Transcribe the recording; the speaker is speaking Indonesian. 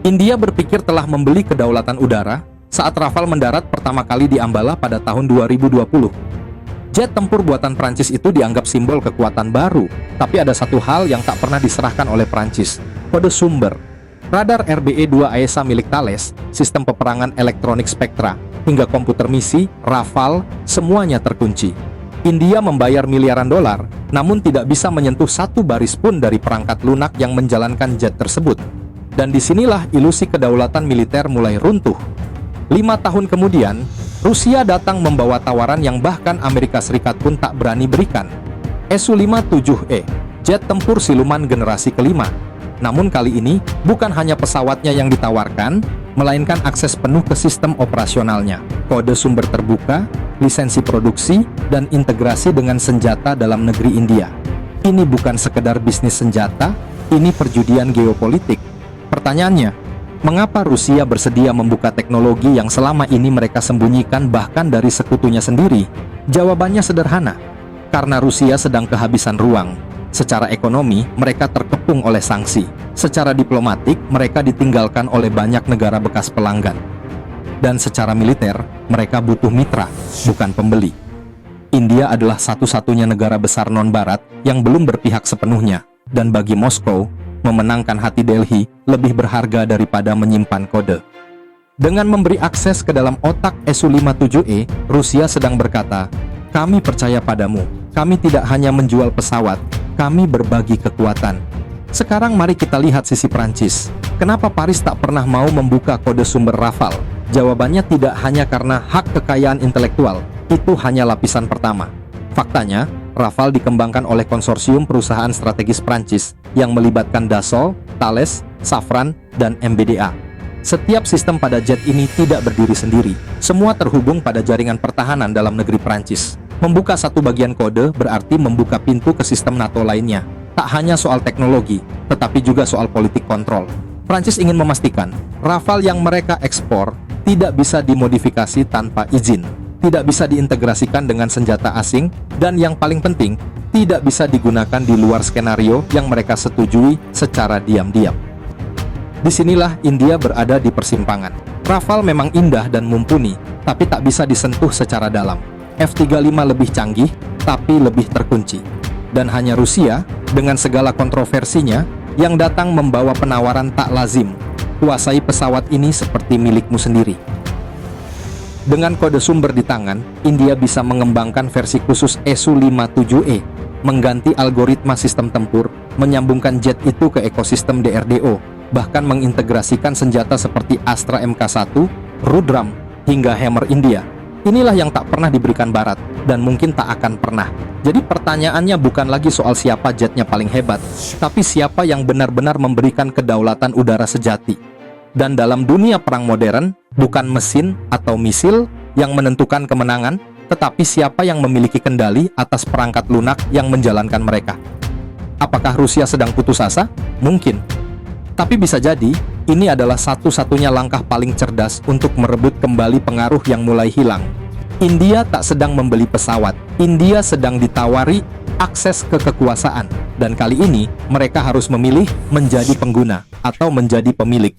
India berpikir telah membeli kedaulatan udara saat Rafale mendarat pertama kali di Ambala pada tahun 2020. Jet tempur buatan Prancis itu dianggap simbol kekuatan baru, tapi ada satu hal yang tak pernah diserahkan oleh Prancis, kode sumber. Radar RBE-2 AESA milik Thales, sistem peperangan elektronik Spectra, hingga komputer misi, Rafale, semuanya terkunci. India membayar miliaran dolar, namun tidak bisa menyentuh satu baris pun dari perangkat lunak yang menjalankan jet tersebut. Dan disinilah ilusi kedaulatan militer mulai runtuh. 5 tahun kemudian, Rusia datang membawa tawaran yang bahkan Amerika Serikat pun tak berani berikan. Su-57E, jet tempur siluman generasi kelima. Namun kali ini, bukan hanya pesawatnya yang ditawarkan, melainkan akses penuh ke sistem operasionalnya, kode sumber terbuka, lisensi produksi, dan integrasi dengan senjata dalam negeri India. Ini bukan sekedar bisnis senjata, ini perjudian geopolitik. Pertanyaannya, mengapa Rusia bersedia membuka teknologi yang selama ini mereka sembunyikan bahkan dari sekutunya sendiri? Jawabannya sederhana, karena Rusia sedang kehabisan ruang. Secara ekonomi, mereka terkepung oleh sanksi. Secara diplomatik, mereka ditinggalkan oleh banyak negara bekas pelanggan. Dan secara militer, mereka butuh mitra, bukan pembeli. India adalah satu-satunya negara besar non-barat yang belum berpihak sepenuhnya. Dan bagi Moskow, memenangkan hati Delhi lebih berharga daripada menyimpan kode. Dengan memberi akses ke dalam otak Su-57E, Rusia sedang berkata, "Kami percaya padamu, kami tidak hanya menjual pesawat, kami berbagi kekuatan." Sekarang mari kita lihat sisi Prancis. Kenapa Paris tak pernah mau membuka kode sumber Rafale? Jawabannya tidak hanya karena hak kekayaan intelektual, itu hanya lapisan pertama. Faktanya, Rafale dikembangkan oleh konsorsium perusahaan strategis Prancis yang melibatkan Dassault, Thales, Safran, dan MBDA. Setiap sistem pada jet ini tidak berdiri sendiri. Semua terhubung pada jaringan pertahanan dalam negeri Prancis. Membuka satu bagian kode berarti membuka pintu ke sistem NATO lainnya. Tak hanya soal teknologi, tetapi juga soal politik kontrol. Prancis ingin memastikan Rafale yang mereka ekspor tidak bisa dimodifikasi tanpa izin, tidak bisa diintegrasikan dengan senjata asing, dan yang paling penting, tidak bisa digunakan di luar skenario yang mereka setujui secara diam-diam. Disinilah India berada di persimpangan. Rafale memang indah dan mumpuni, tapi tak bisa disentuh secara dalam. F-35 lebih canggih, tapi lebih terkunci. Dan hanya Rusia, dengan segala kontroversinya, yang datang membawa penawaran tak lazim. Kuasai pesawat ini seperti milikmu sendiri. Dengan kode sumber di tangan, India bisa mengembangkan versi khusus Su-57E, mengganti algoritma sistem tempur, menyambungkan jet itu ke ekosistem DRDO, bahkan mengintegrasikan senjata seperti Astra Mk1, Rudram, hingga Hammer India. Inilah yang tak pernah diberikan Barat, dan mungkin tak akan pernah. Jadi pertanyaannya bukan lagi soal siapa jetnya paling hebat, tapi siapa yang benar-benar memberikan kedaulatan udara sejati. Dan dalam dunia perang modern, bukan mesin atau misil yang menentukan kemenangan, tetapi siapa yang memiliki kendali atas perangkat lunak yang menjalankan mereka. Apakah Rusia sedang putus asa? Mungkin. Tapi bisa jadi, ini adalah satu-satunya langkah paling cerdas untuk merebut kembali pengaruh yang mulai hilang. India tak sedang membeli pesawat, India sedang ditawari akses ke kekuasaan. Dan kali ini, mereka harus memilih menjadi pengguna atau menjadi pemilik.